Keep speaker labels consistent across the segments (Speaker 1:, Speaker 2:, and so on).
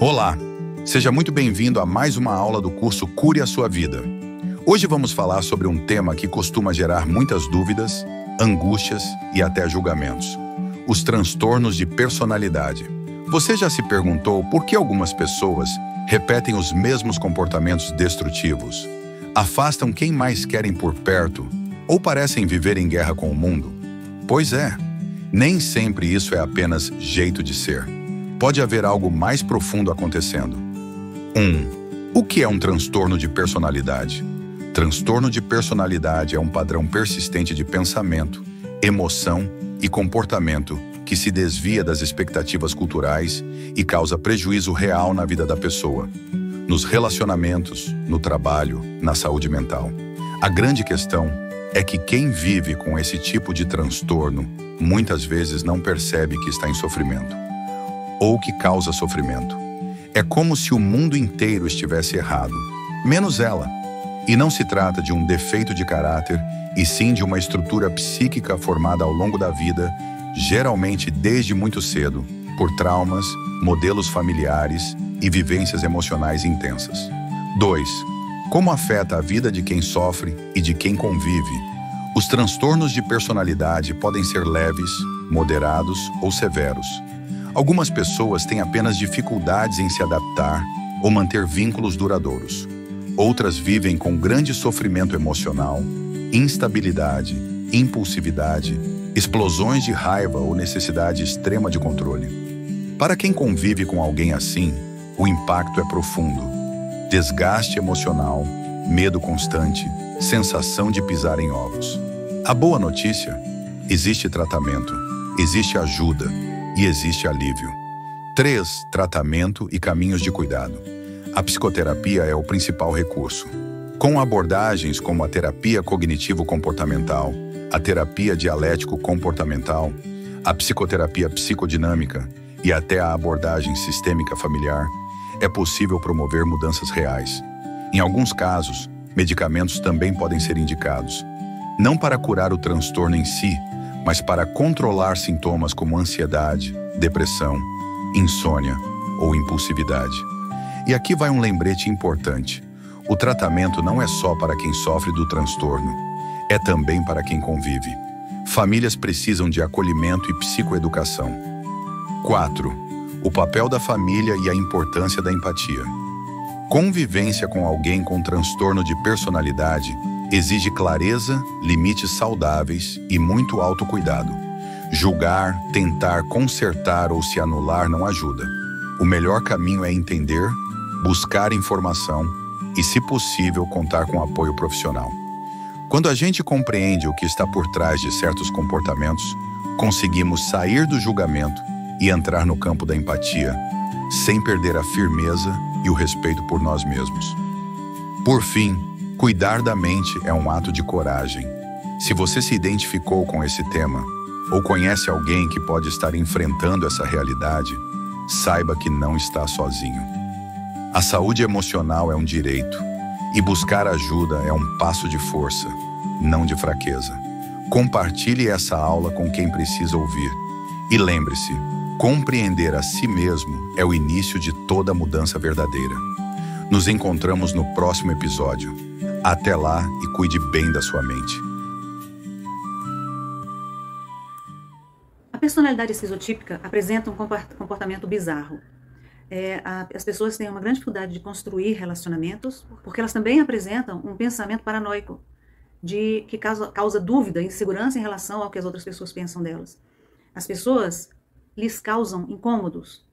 Speaker 1: Olá, seja muito bem-vindo a mais uma aula do curso Cure a Sua Vida. Hoje vamos falar sobre um tema que costuma gerar muitas dúvidas, angústias e até julgamentos: os transtornos de personalidade. Você já se perguntou por que algumas pessoas repetem os mesmos comportamentos destrutivos, afastam quem mais querem por perto ou parecem viver em guerra com o mundo? Pois é, nem sempre isso é apenas jeito de ser. Pode haver algo mais profundo acontecendo. 1. O que é um transtorno de personalidade? Transtorno de personalidade é um padrão persistente de pensamento, emoção e comportamento que se desvia das expectativas culturais e causa prejuízo real na vida da pessoa, nos relacionamentos, no trabalho, na saúde mental. A grande questão é que quem vive com esse tipo de transtorno muitas vezes não percebe que está em sofrimento, ou que causa sofrimento. É como se o mundo inteiro estivesse errado, menos ela. E não se trata de um defeito de caráter, e sim de uma estrutura psíquica formada ao longo da vida, geralmente desde muito cedo, por traumas, modelos familiares e vivências emocionais intensas. 2. Como afeta a vida de quem sofre e de quem convive? Os transtornos de personalidade podem ser leves, moderados ou severos. Algumas pessoas têm apenas dificuldades em se adaptar ou manter vínculos duradouros. Outras vivem com grande sofrimento emocional, instabilidade, impulsividade, explosões de raiva ou necessidade extrema de controle. Para quem convive com alguém assim, o impacto é profundo. Desgaste emocional, medo constante, sensação de pisar em ovos. A boa notícia: existe tratamento, existe ajuda e existe alívio. 3. Tratamento e caminhos de cuidado. A psicoterapia é o principal recurso. Com abordagens como a terapia cognitivo-comportamental, a terapia dialético-comportamental, a psicoterapia psicodinâmica e até a abordagem sistêmica familiar, é possível promover mudanças reais. Em alguns casos, medicamentos também podem ser indicados, não para curar o transtorno em si, mas para controlar sintomas como ansiedade, depressão, insônia ou impulsividade. E aqui vai um lembrete importante: o tratamento não é só para quem sofre do transtorno, é também para quem convive. Famílias precisam de acolhimento e psicoeducação. 4. O papel da família e a importância da empatia. Convivência com alguém com transtorno de personalidade exige clareza, limites saudáveis e muito autocuidado. Julgar, tentar consertar ou se anular não ajuda. O melhor caminho é entender, buscar informação e, se possível, contar com apoio profissional. Quando a gente compreende o que está por trás de certos comportamentos, conseguimos sair do julgamento e entrar no campo da empatia, sem perder a firmeza e o respeito por nós mesmos. Por fim, cuidar da mente é um ato de coragem. Se você se identificou com esse tema, ou conhece alguém que pode estar enfrentando essa realidade, saiba que não está sozinho. A saúde emocional é um direito, e buscar ajuda é um passo de força, não de fraqueza. Compartilhe essa aula com quem precisa ouvir. E lembre-se, compreender a si mesmo é o início de toda mudança verdadeira. Nos encontramos no próximo episódio. Até lá e cuide bem da sua mente.
Speaker 2: A personalidade esquizotípica apresenta um comportamento bizarro. As pessoas têm uma grande dificuldade de construir relacionamentos, porque elas também apresentam um pensamento paranoico, que causa dúvida e insegurança em relação ao que as outras pessoas pensam delas. As pessoas lhes causam incômodos,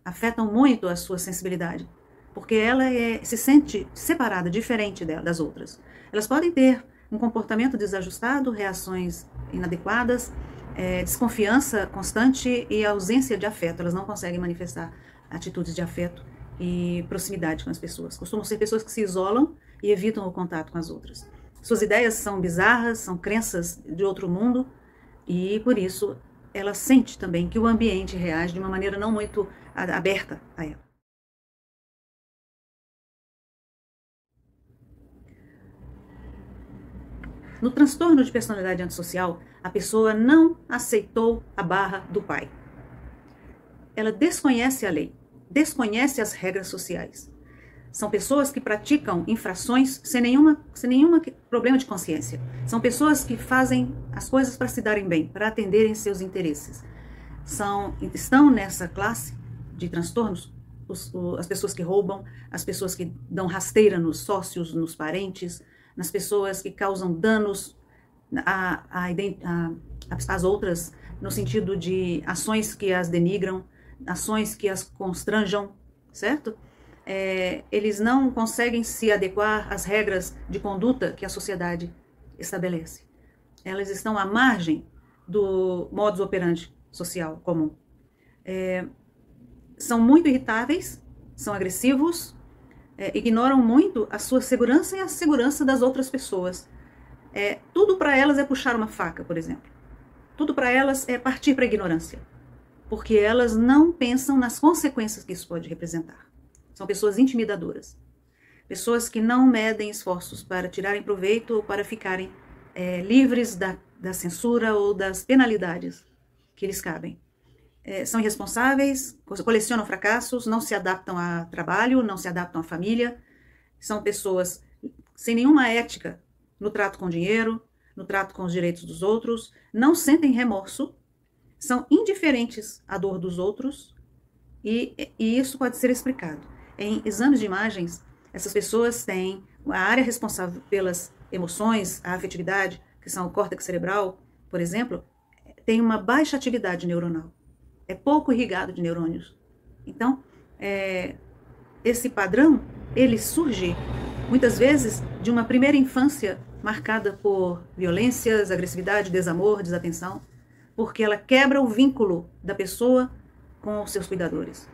Speaker 2: afetam muito a sua sensibilidade, porque ela se sente separada, diferente das outras. Elas podem ter um comportamento desajustado, reações inadequadas, desconfiança constante e ausência de afeto. Elas não conseguem manifestar atitudes de afeto e proximidade com as pessoas. Costumam ser pessoas que se isolam e evitam o contato com as outras. Suas ideias são bizarras, são crenças de outro mundo, e por isso ela sente também que o ambiente reage de uma maneira não muito aberta a ela. No transtorno de personalidade antissocial, a pessoa não aceitou a barra do pai. Ela desconhece a lei. desconhece as regras sociais. São pessoas que praticam infrações sem nenhuma problema de consciência. São pessoas que fazem as coisas para se darem bem, para atenderem seus interesses. Estão nessa classe de transtornos as pessoas que roubam, as pessoas que dão rasteira nos sócios, nos parentes, nas pessoas que causam danos às outras, no sentido de ações que as denigram, ações que as constranjam, certo? Eles não conseguem se adequar às regras de conduta que a sociedade estabelece. Elas estão à margem do modus operandi social comum. São muito irritáveis, são agressivos, ignoram muito a sua segurança e a segurança das outras pessoas. Tudo para elas é puxar uma faca, por exemplo. Tudo para elas é partir para a ignorância, porque elas não pensam nas consequências que isso pode representar. São pessoas intimidadoras, pessoas que não medem esforços para tirarem proveito ou para ficarem livres da censura ou das penalidades que lhes cabem. São irresponsáveis, colecionam fracassos, não se adaptam a trabalho, não se adaptam à família. São pessoas sem nenhuma ética no trato com o dinheiro, no trato com os direitos dos outros, não sentem remorso, são indiferentes à dor dos outros e isso pode ser explicado. Em exames de imagens, essas pessoas têm a área responsável pelas emoções, a afetividade, que são o córtex cerebral, por exemplo, tem uma baixa atividade neuronal. É pouco irrigado de neurônios. Então, esse padrão, ele surge, muitas vezes, de uma primeira infância marcada por violências, agressividade, desamor, desatenção, porque ela quebra o vínculo da pessoa com os seus cuidadores.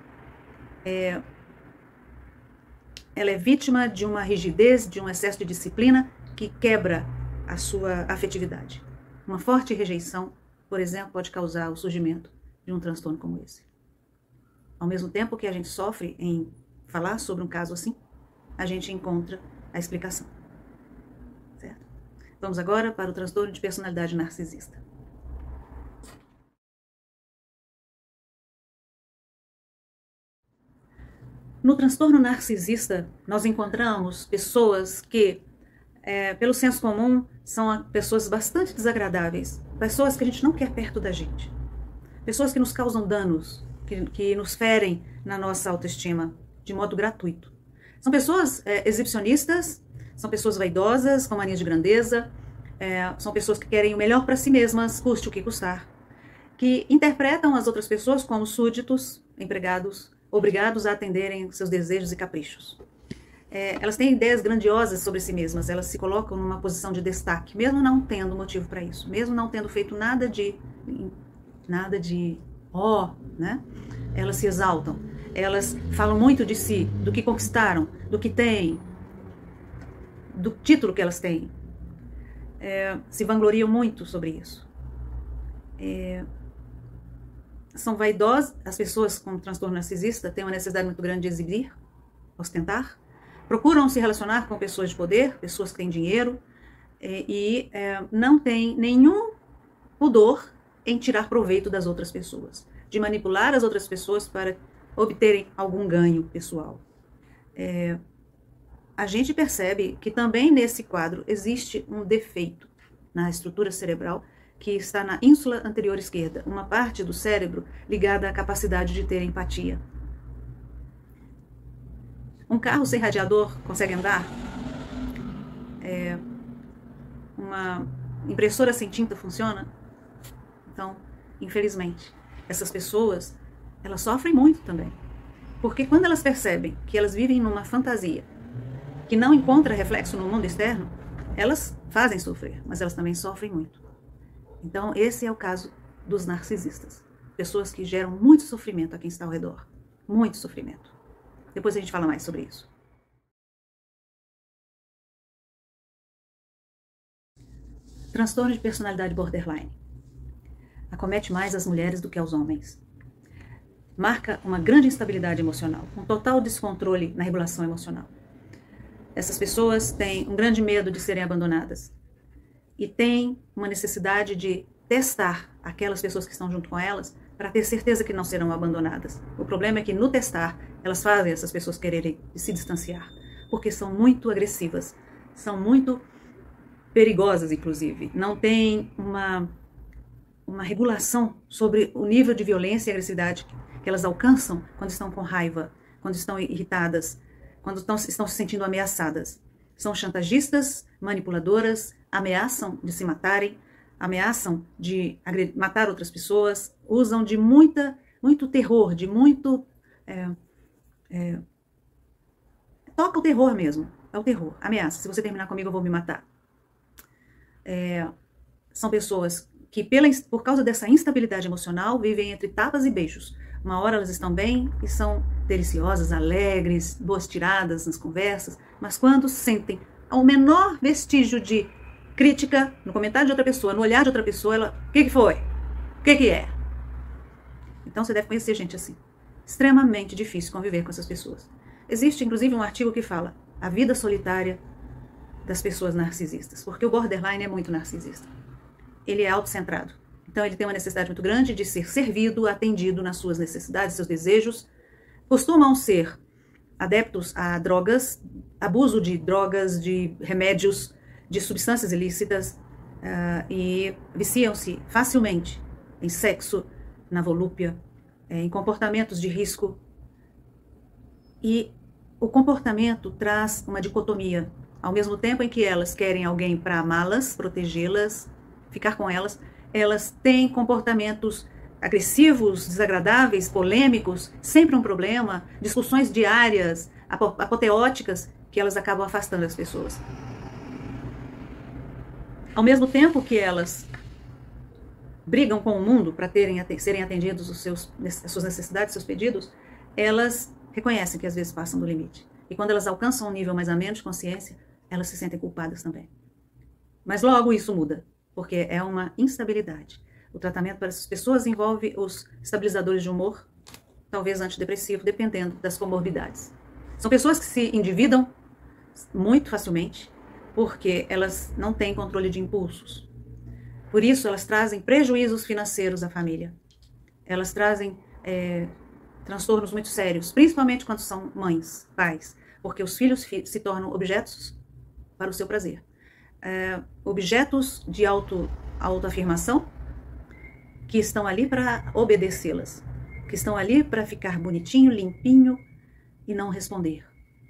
Speaker 2: Ela é vítima de uma rigidez, de um excesso de disciplina que quebra a sua afetividade. Uma forte rejeição, por exemplo, pode causar o surgimento de um transtorno como esse. Ao mesmo tempo que a gente sofre em falar sobre um caso assim, a gente encontra a explicação. Certo? Vamos agora para o transtorno de personalidade narcisista. No transtorno narcisista, nós encontramos pessoas que, pelo senso comum, são pessoas bastante desagradáveis, pessoas que a gente não quer perto da gente, pessoas que nos causam danos, que nos ferem na nossa autoestima de modo gratuito. São pessoas exibicionistas, são pessoas vaidosas, com mania de grandeza, são pessoas que querem o melhor para si mesmas, custe o que custar, que interpretam as outras pessoas como súditos, empregados, obrigados a atenderem seus desejos e caprichos. Elas têm ideias grandiosas sobre si mesmas, elas se colocam numa posição de destaque, mesmo não tendo motivo para isso, mesmo não tendo feito nada de né? Elas se exaltam, elas falam muito de si, do que conquistaram, do que têm, do título que elas têm, se vangloriam muito sobre isso. São vaidosas, as pessoas com transtorno narcisista têm uma necessidade muito grande de exibir, ostentar, procuram se relacionar com pessoas de poder, pessoas que têm dinheiro, e não têm nenhum pudor em tirar proveito das outras pessoas, de manipular as outras pessoas para obterem algum ganho pessoal. A gente percebe que também nesse quadro existe um defeito na estrutura cerebral que está na ínsula anterior esquerda, uma parte do cérebro ligada à capacidade de ter empatia. Um carro sem radiador consegue andar? Uma impressora sem tinta funciona? Então, infelizmente, essas pessoas, elas sofrem muito também. Porque quando elas percebem que elas vivem numa fantasia que não encontra reflexo no mundo externo, elas fazem sofrer, mas elas também sofrem muito. Então, esse é o caso dos narcisistas. Pessoas que geram muito sofrimento a quem está ao redor. Muito sofrimento. Depois a gente fala mais sobre isso. Transtorno de personalidade borderline. Acomete mais as mulheres do que aos homens. Marca uma grande instabilidade emocional, um total descontrole na regulação emocional. Essas pessoas têm um grande medo de serem abandonadas. E têm uma necessidade de testar aquelas pessoas que estão junto com elas para ter certeza que não serão abandonadas. O problema é que no testar, elas fazem essas pessoas quererem se distanciar, porque são muito agressivas, são muito perigosas, inclusive. Não tem uma regulação sobre o nível de violência e agressividade que elas alcançam quando estão com raiva, quando estão irritadas, quando estão se sentindo ameaçadas. São chantagistas, manipuladoras, ameaçam de se matarem, ameaçam de matar outras pessoas, usam de muito terror, de muito... toca o terror mesmo, é o terror, ameaça. Se você terminar comigo, eu vou me matar. São pessoas que, por causa dessa instabilidade emocional, vivem entre tapas e beijos. Uma hora elas estão bem e são deliciosas, alegres, boas tiradas nas conversas, mas quando sentem ao menor vestígio de crítica no comentário de outra pessoa, no olhar de outra pessoa, ela, o que foi? O que é? Então você deve conhecer gente assim. Extremamente difícil conviver com essas pessoas. Existe, inclusive, um artigo que fala a vida solitária das pessoas narcisistas, porque o borderline é muito narcisista. Ele é autocentrado. Então ele tem uma necessidade muito grande de ser servido, atendido nas suas necessidades, seus desejos. Costumam ser adeptos a drogas, abuso de drogas, de remédios, de substâncias ilícitas, e viciam-se facilmente em sexo, na volúpia, em comportamentos de risco. E o comportamento traz uma dicotomia. Ao mesmo tempo em que elas querem alguém para amá-las, protegê-las, ficar com elas, elas têm comportamentos agressivos, desagradáveis, polêmicos, sempre um problema, discussões diárias, apoteóticas, que elas acabam afastando as pessoas. Ao mesmo tempo que elas brigam com o mundo para serem atendidos as suas necessidades, seus pedidos, elas reconhecem que às vezes passam do limite. E quando elas alcançam um nível mais ameno de consciência, elas se sentem culpadas também. Mas logo isso muda, porque é uma instabilidade. O tratamento para essas pessoas envolve os estabilizadores de humor, talvez antidepressivo, dependendo das comorbidades. São pessoas que se endividam muito facilmente, porque elas não têm controle de impulsos. Por isso, elas trazem prejuízos financeiros à família. Elas trazem transtornos muito sérios, principalmente quando são mães, pais, porque os filhos se tornam objetos para o seu prazer. Objetos de autoafirmação que estão ali para obedecê-las, que estão ali para ficar bonitinho, limpinho e não responder,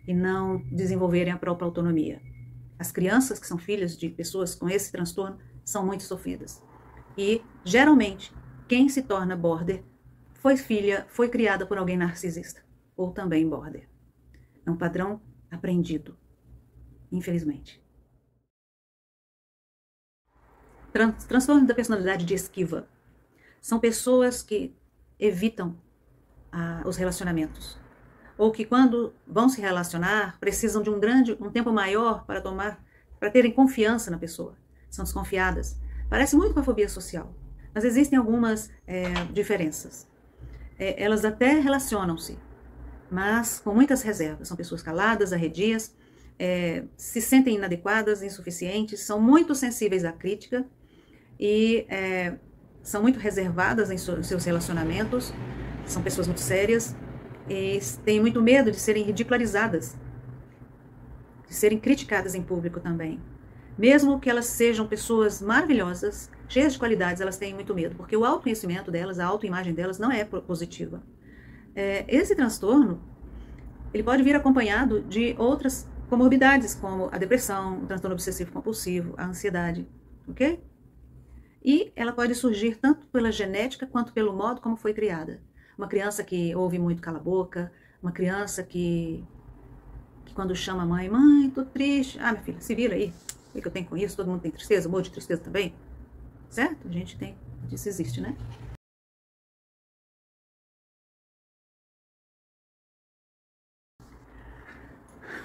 Speaker 2: e não desenvolverem a própria autonomia. As crianças que são filhas de pessoas com esse transtorno são muito sofridas. E, geralmente, quem se torna border foi criada por alguém narcisista, ou também border. É um padrão aprendido, infelizmente. Transtorno da personalidade de esquiva. São pessoas que evitam os relacionamentos. Ou que quando vão se relacionar, precisam de um tempo maior para terem confiança na pessoa. São desconfiadas. Parece muito com a fobia social. Mas existem algumas diferenças. Elas até relacionam-se, mas com muitas reservas. São pessoas caladas, arredias, se sentem inadequadas, insuficientes, são muito sensíveis à crítica e são muito reservadas em seus relacionamentos, são pessoas muito sérias e têm muito medo de serem ridicularizadas, de serem criticadas em público também. Mesmo que elas sejam pessoas maravilhosas, cheias de qualidades, elas têm muito medo, porque o autoconhecimento delas, a autoimagem delas não é positiva. Esse transtorno, ele pode vir acompanhado de outras comorbidades, como a depressão, o transtorno obsessivo-compulsivo, a ansiedade, ok? E ela pode surgir tanto pela genética quanto pelo modo como foi criada. Uma criança que ouve muito cala-boca, uma criança que quando chama a mãe, mãe, tô triste. Ah, minha filha, se vira aí. O que eu tenho com isso? Todo mundo tem tristeza, morro de tristeza também. Certo? A gente tem, isso existe, né?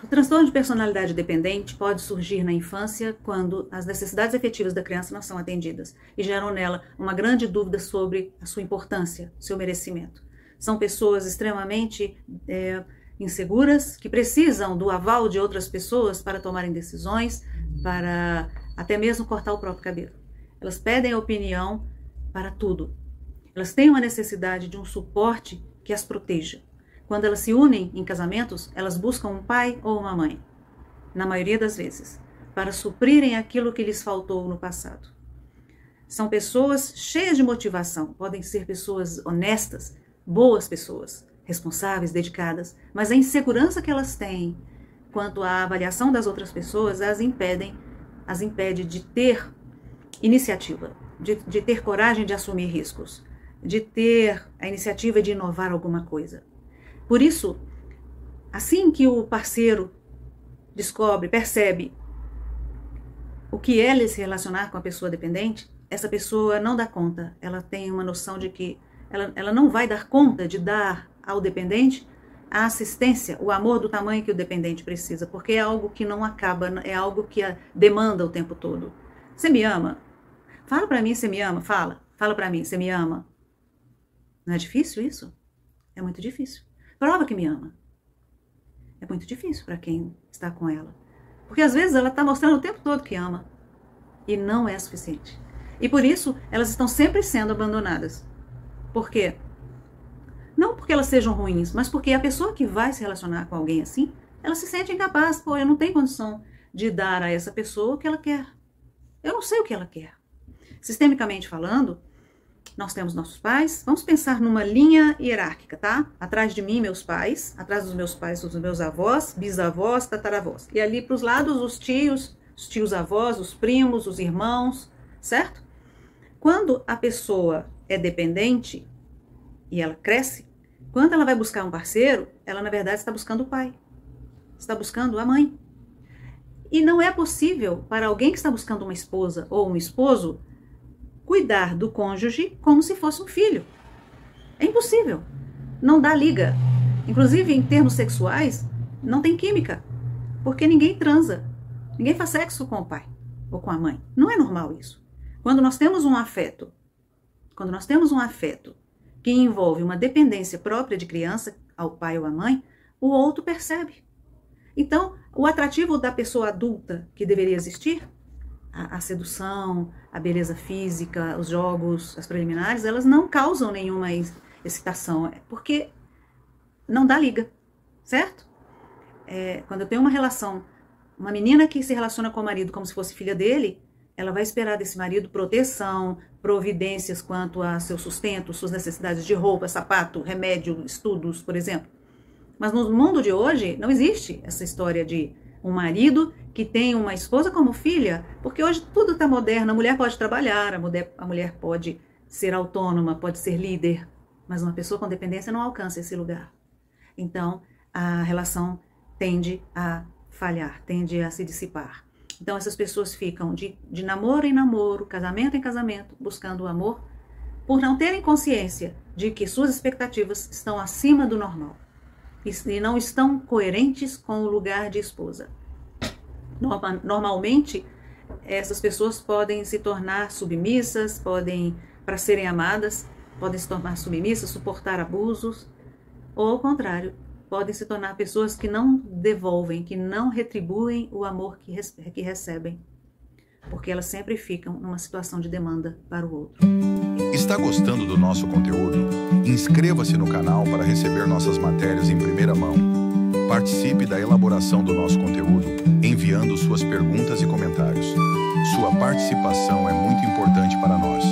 Speaker 2: O transtorno de personalidade dependente pode surgir na infância quando as necessidades efetivas da criança não são atendidas e geram nela uma grande dúvida sobre a sua importância, seu merecimento. São pessoas extremamente inseguras, que precisam do aval de outras pessoas para tomarem decisões, para até mesmo cortar o próprio cabelo. Elas pedem opinião para tudo. Elas têm uma necessidade de um suporte que as proteja. Quando elas se unem em casamentos, elas buscam um pai ou uma mãe, na maioria das vezes, para suprirem aquilo que lhes faltou no passado. São pessoas cheias de motivação, podem ser pessoas honestas, boas pessoas, responsáveis, dedicadas, mas a insegurança que elas têm quanto à avaliação das outras pessoas as impede de ter iniciativa, de ter coragem de assumir riscos, de ter a iniciativa de inovar alguma coisa. Por isso, assim que o parceiro descobre, percebe o que é se relacionar com a pessoa dependente, essa pessoa não dá conta. Ela tem uma noção de que ela não vai dar conta de dar ao dependente a assistência, o amor do tamanho que o dependente precisa, porque é algo que não acaba, é algo que a demanda o tempo todo. Você me ama? Fala pra mim, você me ama? Fala pra mim, você me ama? Não é difícil isso? É muito difícil. Prova que me ama. É muito difícil para quem está com ela. Porque às vezes ela está mostrando o tempo todo que ama. E não é suficiente. E por isso elas estão sempre sendo abandonadas. Por quê? Não porque elas sejam ruins, mas porque a pessoa que vai se relacionar com alguém assim, ela se sente incapaz. Pô, eu não tenho condição de dar a essa pessoa o que ela quer. Eu não sei o que ela quer. Sistemicamente falando, nós temos nossos pais. Vamos pensar numa linha hierárquica, tá? Atrás de mim, meus pais. Atrás dos meus pais, os meus avós, bisavós, tataravós. E ali para os lados, os tios avós, os primos, os irmãos, certo? Quando a pessoa é dependente e ela cresce, quando ela vai buscar um parceiro, ela na verdade está buscando o pai. Está buscando a mãe. E não é possível para alguém que está buscando uma esposa ou um esposo cuidar do cônjuge como se fosse um filho. É impossível. Não dá liga. Inclusive, em termos sexuais, não tem química. Porque ninguém transa. Ninguém faz sexo com o pai ou com a mãe. Não é normal isso. Quando nós temos um afeto que envolve uma dependência própria de criança ao pai ou à mãe, o outro percebe. Então, o atrativo da pessoa adulta que deveria existir, a sedução, a beleza física, os jogos, as preliminares, elas não causam nenhuma excitação, porque não dá liga, certo? Quando eu tenho uma relação, uma menina que se relaciona com o marido como se fosse filha dele, ela vai esperar desse marido proteção, providências quanto a seu sustento, suas necessidades de roupa, sapato, remédio, estudos, por exemplo. Mas no mundo de hoje não existe essa história de um marido que tem uma esposa como filha, porque hoje tudo está moderno, a mulher pode trabalhar, a mulher pode ser autônoma, pode ser líder, mas uma pessoa com dependência não alcança esse lugar. Então, a relação tende a falhar, tende a se dissipar. Então, essas pessoas ficam de namoro em namoro, casamento em casamento, buscando o amor, por não terem consciência de que suas expectativas estão acima do normal e não estão coerentes com o lugar de esposa. Normalmente, essas pessoas podem se tornar submissas, para serem amadas, podem se tornar submissas, suportar abusos, ou ao contrário, podem se tornar pessoas que não devolvem, que não retribuem o amor que recebem, porque elas sempre ficam numa situação de demanda para o outro.
Speaker 1: Está gostando do nosso conteúdo? Inscreva-se no canal para receber nossas matérias em primeira mão. Participe da elaboração do nosso conteúdo, enviando suas perguntas e comentários. Sua participação é muito importante para nós.